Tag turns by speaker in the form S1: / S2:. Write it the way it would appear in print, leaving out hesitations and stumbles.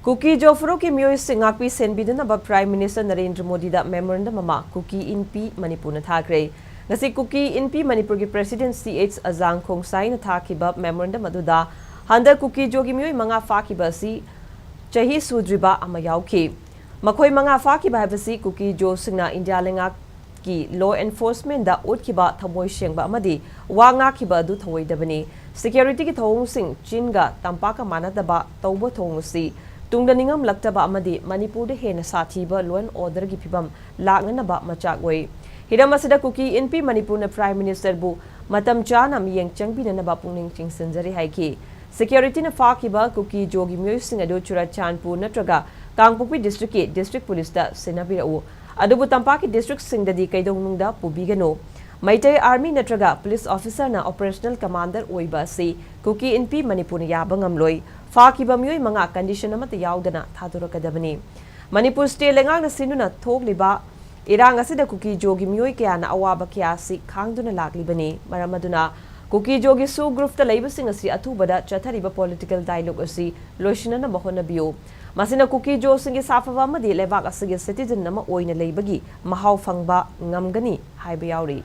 S1: Kuki Zo furup ki meeoi ngakpi senbiyu Prime Minister Narendra Modi da Memorandum ama Kuki Inpi Manipur na Thakhre. Ngasi Kuki Inpi Manipur ki President CH Azang Khongsai na thakiba Memorandum aduda handa Kuki Zo ki meeoi manga fakiba si chahi sudriba ama yauki. Makhoi manga fakiba habasi Kuki Zo singna India lenga ki law enforcement da utkiba thamoi shengba amadi wa ngakiba adu thawai dabani. Security ki thawung sing Chinga tampaka manadaba tawba thawung si Tungda ningam laktaba amadi Manipur de hena sathiba law and order gi phibam laknanaba machakoi. Hiram asida Kuki Inpi Manipur na Prime Minister bu matam chana miyeng changbinanaba pungning chingsanjari haiki. Security na fakiba Kuki Zo gi meeoi sing adu Churachandpur natraga Kangpokpi district ki district police da senabirau. Adubu tampaki district sing da di kaidongnungda pubigano. Maitai Army natraga police officer na operational commander oiba si Kuki Inpi Manipur na yabang amloi. Fakiba meeoi manga condition amata yaudana thadurakadabani. Manipur state lengang na sinuna thogliba irang asida Kuki Zo gi meeoi kaya na awaba kaya si khangduna laklibani. Maramaduna Kuki Zo gi su group ta laibasing asi athubada chathariba political dialogue asi loishinana mahonabiyo. Masina Kuki Zo singi safava amadi lebak asigi citizen nama oina leibagi mahau fangba ngamgani haiba yauri.